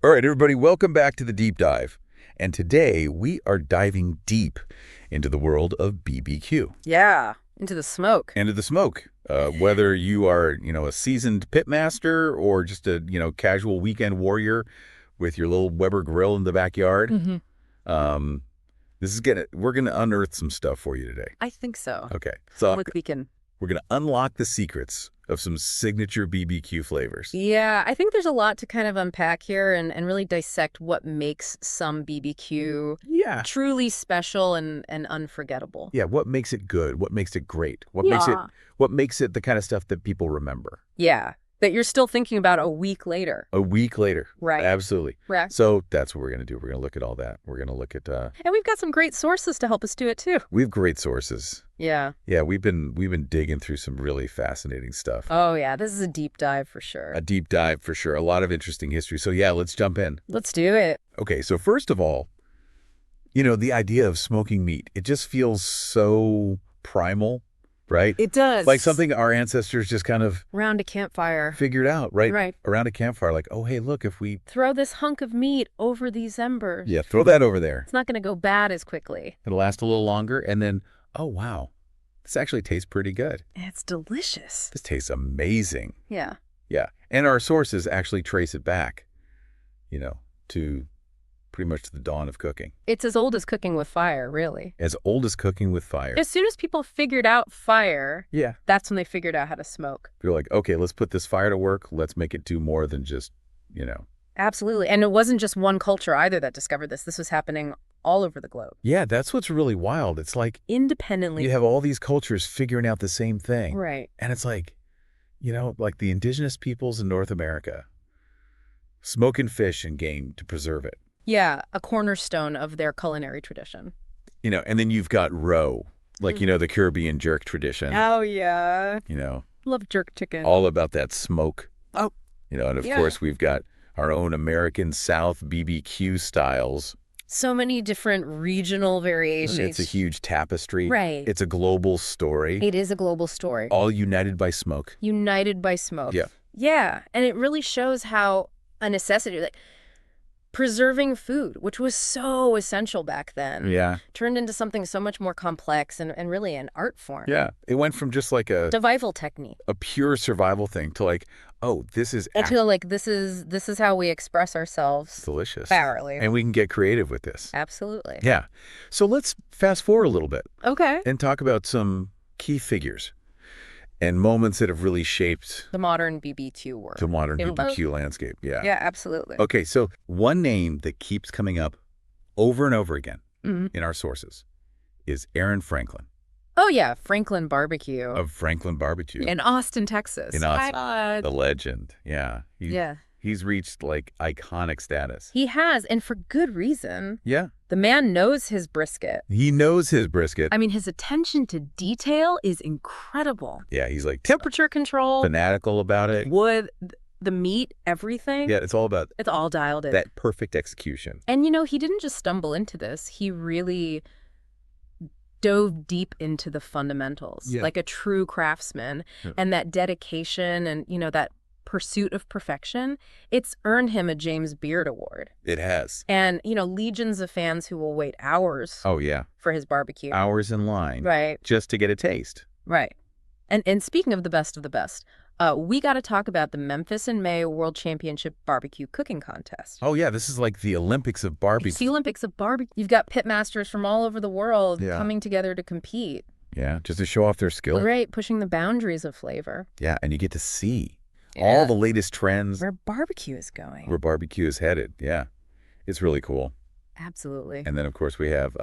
All right, everybody, welcome back to the Deep Dive. And today we are diving deep into the world of BBQ. Yeah, into the smoke. Into the smoke. Whether you are, a seasoned pitmaster or just a, casual weekend warrior with your little Weber grill in the backyard, Mm-hmm. um, we're gonna unearth some stuff for you today. I think so. Okay, so Look, we're gonna unlock the secrets of some signature BBQ flavors. Yeah, I think there's a lot to kind of unpack here and really dissect what makes some BBQ Yeah. truly special and unforgettable. Yeah, what makes it good? What makes it great? Yeah. What makes it the kind of stuff that people remember? Yeah, that you're still thinking about a week later. A week later. Right. Absolutely. Right. So that's what we're going to do. We're going to look at all that. We're going to look at And we've got some great sources to help us do it too. we have great sources. Yeah. Yeah, we've been digging through some really fascinating stuff. Oh yeah, this is a deep dive for sure. A deep dive for sure. A lot of interesting history. So yeah, let's jump in. Let's do it. Okay, so first of all, the idea of smoking meat, it just feels so primal, right? It does. Like something our ancestors just kind of Round a campfire. figured out, right? Right. Around a campfire, like, oh, hey, look, if we... Throw this hunk of meat over these embers. Yeah, throw that over there. It's not going to go bad as quickly. It'll last a little longer, and then, oh, wow, this actually tastes pretty good. It's delicious. This tastes amazing. Yeah. Yeah, and our sources actually trace it back, to pretty much to the dawn of cooking. It's as old as cooking with fire, really. As old as cooking with fire. As soon as people figured out fire, Yeah. that's when they figured out how to smoke. You're like, okay, let's put this fire to work. Let's make it do more than just, Absolutely. And it wasn't just one culture either that discovered this. This was happening all over the globe. Yeah, that's what's really wild. It's like Independently. you have all these cultures figuring out the same thing. Right. And it's like, like the indigenous peoples in North America, smoking fish and game to preserve it. Yeah, a cornerstone of their culinary tradition. And then you've got roe, like, the Caribbean jerk tradition, Oh, yeah. Love jerk chicken. all about that smoke. Oh. And of Yeah. course we've got our own American South BBQ styles. So many different regional variations. It's a huge tapestry. Right. It's a global story, It is a global story. all united by smoke. United by smoke. Yeah. Yeah. And it really shows how a necessity, like preserving food, which was so essential back then, Yeah. turned into something so much more complex and really an art form. Yeah. It went from just like a Survival technique. pure survival thing to like, oh, this is I feel like this is how we express ourselves delicious. thoroughly. And we can get creative with this. Absolutely. Yeah. So let's fast forward a little bit Okay. and talk about some key figures and moments that have really shaped The modern BBQ world. the modern It- BBQ landscape. Yeah. Yeah, absolutely. Okay, so one name that keeps coming up over and over again Mhm. in our sources is Aaron Franklin Oh, yeah. Franklin Barbecue. of Franklin Barbecue. In Austin, Texas. In Austin. Hi. The legend. Yeah. Yeah. He's reached like iconic status. He has, and for good reason. Yeah. The man knows his brisket. He knows his brisket. I mean, his attention to detail is incredible. Yeah, he's like Temperature control, fanatical about it. wood, the meat, everything. Yeah, it's all about It's all dialed in. that perfect execution. And, he didn't just stumble into this. He really dove deep into the fundamentals, Yeah. like a true craftsman. Yeah. And that dedication and, that pursuit of perfection, it's earned him a James Beard Award. It has. And, legions of fans who will wait hours Oh, yeah. for his barbecue. Hours in line. Right, Just to get a taste. right. And speaking of the best, we got to talk about the Memphis in May World Championship Barbecue Cooking Contest. Oh, yeah. This is like the Olympics of It's barbecue. the Olympics of barbecue. You've got pitmasters from all over the world Yeah. coming together to compete. Yeah, just to show off their skill. Right, pushing the boundaries of flavor. Yeah, and you get to see Yeah. all the latest trends Where barbecue is going. where barbecue is headed. Yeah, it's really cool. Absolutely. And then, of course, we have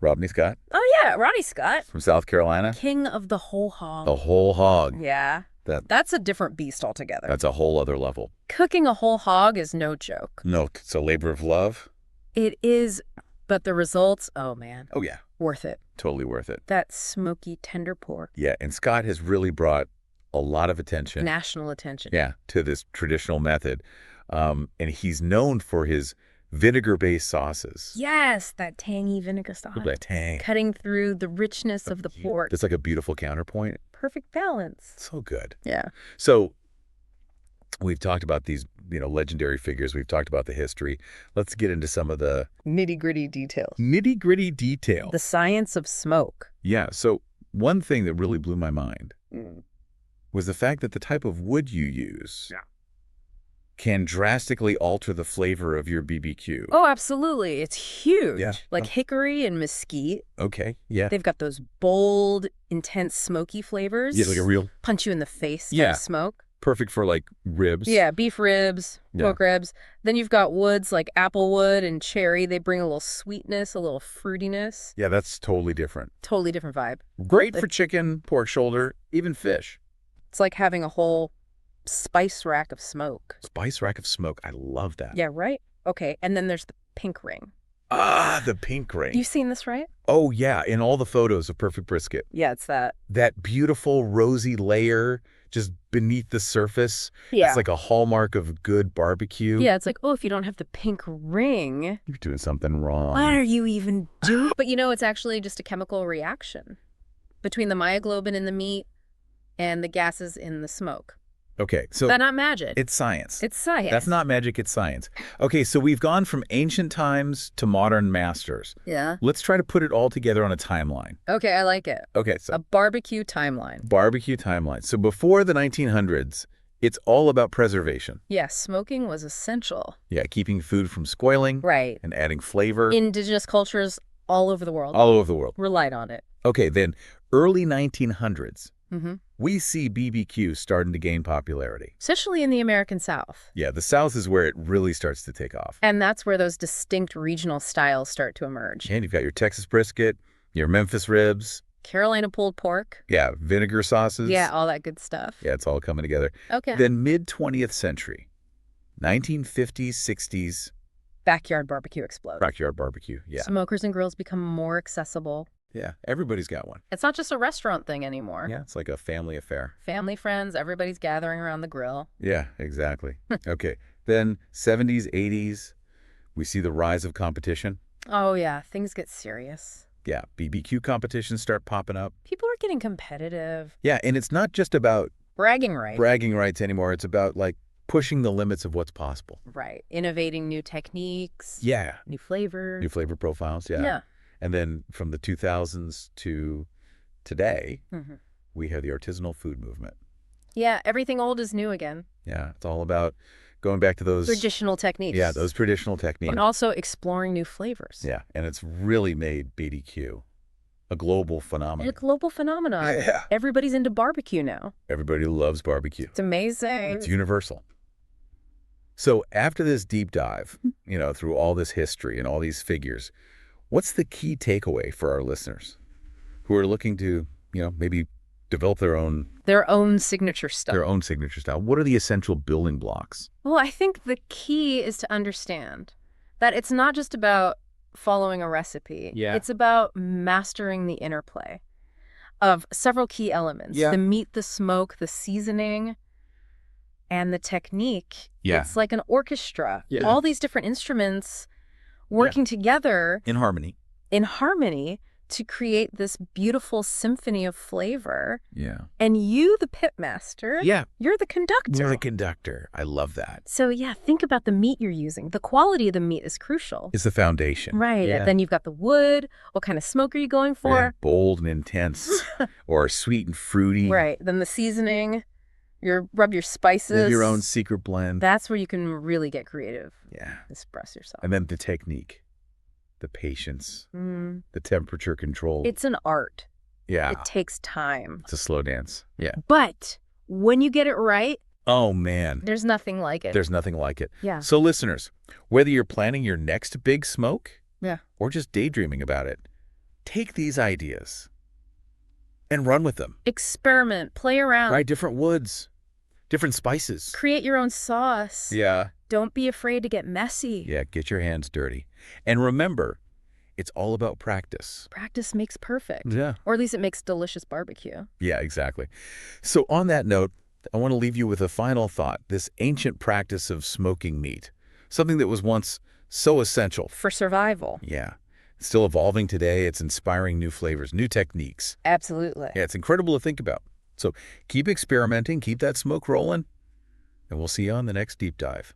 Rodney Scott Oh, yeah, Ronnie Scott. from South Carolina. King of the whole hog. The whole hog. Yeah. That's a different beast altogether. That's a whole other level. Cooking a whole hog is no joke. No, it's a labor of love. It is, but the results, oh man, Oh, yeah, worth it. totally worth it. That smoky, tender pork. Yeah, and Scott has really brought a lot of attention. National attention. Yeah, to this traditional method. And he's known for his vinegar-based sauces. Yes, that tangy vinegar sauce. That tang. Cutting through the richness of the pork. It's like a beautiful counterpoint. Perfect balance. So good. Yeah. So We've talked about these, legendary figures. We've talked about the history. Let's get into some of the Nitty-gritty details. nitty-gritty detail. The science of smoke. Yeah, so one thing that really blew my mind Mm. was the fact that the type of wood you use can drastically alter the flavor of your BBQ. Oh, absolutely. It's huge. Yeah. Like hickory and mesquite. Okay, yeah. They've got those bold, intense, smoky flavors. Yeah, like a real punch you in the face Yeah. kind of smoke. perfect for like ribs. Yeah, beef ribs, pork ribs. Then you've got woods like applewood and cherry. They bring a little sweetness, a little fruitiness. Yeah, that's totally different. Totally different vibe. Great for chicken, pork shoulder, even fish. It's like having a whole spice rack of smoke. Spice rack of smoke. I love that. Yeah, right? Okay, and then there's the pink ring. Ah, the pink ring. You've seen this, right? Oh, yeah, in all the photos of Perfect Brisket. Yeah, it's that. That beautiful rosy layer just beneath the surface. Yeah. It's like a hallmark of good barbecue. Yeah, it's like, oh, if you don't have the pink ring, You're doing something wrong. what are you even doing? But it's actually just a chemical reaction between the myoglobin in the meat and the gases in the smoke. Okay, so That's not magic. it's science. It's science. That's not magic, it's science. Okay, so we've gone from ancient times to modern masters. Yeah. Let's try to put it all together on a timeline. Okay, I like it. Okay, so A barbecue timeline. barbecue timeline. So before the 1900s, it's all about preservation. Yeah, smoking was essential. Yeah, keeping food from spoiling Right. and adding flavor Indigenous cultures all over the world all over the world. relied on it. Okay, then early 1900s, Mm-hmm. we see BBQ starting to gain popularity. Especially in the American South. Yeah, the South is where it really starts to take off. And that's where those distinct regional styles start to emerge. And you've got your Texas brisket, your Memphis ribs, Carolina pulled pork. yeah, vinegar sauces. Yeah, all that good stuff. Yeah, it's all coming together. Okay. Then mid-20th century, 1950s, 60s, Backyard barbecue explodes. backyard barbecue. Yeah, Smokers and grills become more accessible. yeah, everybody's got one. It's not just a restaurant thing anymore. Yeah, it's like a family affair. Family, friends, everybody's gathering around the grill. Yeah, exactly. Okay, then 70s, 80s, we see the rise of competition. Oh, yeah, things get serious. Yeah, BBQ competitions start popping up. People are getting competitive. Yeah, and it's not just about Bragging rights. bragging rights anymore. It's about like pushing the limits of what's possible. Right. Innovating new techniques. Yeah, New flavors. new flavor profiles. Yeah. Yeah. And then from the 2000s to today, Mhm. we have the artisanal food movement. Yeah, everything old is new again. Yeah, it's all about going back to those Traditional techniques. Yeah, those traditional techniques. And also exploring new flavors. Yeah, and it's really made BBQ a global And a phenomenon. global phenomenon. Yeah. Everybody's into barbecue now. Everybody loves barbecue. It's amazing. It's universal. So after this deep dive, through all this history and all these figures, what's the key takeaway for our listeners who are looking to, maybe develop their own signature stuff. signature style? What are the essential building blocks? Well, I think the key is to understand that it's not just about following a recipe. Yeah. It's about mastering the interplay of several key elements. Yeah. The meat, the smoke, the seasoning, and the technique. Yeah. It's like an orchestra. Yeah. All these different instruments working together In harmony. in harmony to create this beautiful symphony of flavor. Yeah. And you, the pitmaster, Yeah. you're the conductor. You're the conductor. I love that. So yeah, think about the meat you're using. The quality of the meat is crucial. It's the foundation. Right. Yeah. Then you've got the wood. What kind of smoke are you going Yeah, for? bold and intense, or sweet and fruity. Right. Then the seasoning. Rub your You spices. have your own secret blend. That's where you can really get creative. Yeah. Express yourself. And then the technique, the patience, Mm. the temperature control. It's an art. Yeah. It takes time. It's a slow dance. Yeah. But when you get it right, Oh, man. there's nothing like it. There's nothing like it. Yeah. So listeners, whether you're planning your next big smoke Yeah. or just daydreaming about it, take these ideas and run with them. Experiment. Play around. Try different woods, different spices. Create your own sauce. Yeah. Don't be afraid to get messy. Yeah, get your hands dirty. And remember, it's all about practice. Practice makes perfect. Yeah. Or at least it makes delicious barbecue. Yeah, exactly. So on that note, I want to leave you with a final thought. This ancient practice of smoking meat, something that was once so essential. For survival. Yeah. It's still evolving today. It's inspiring new flavors, new techniques. Absolutely. Yeah, it's incredible to think about. So keep experimenting, keep that smoke rolling, and we'll see you on the next deep dive.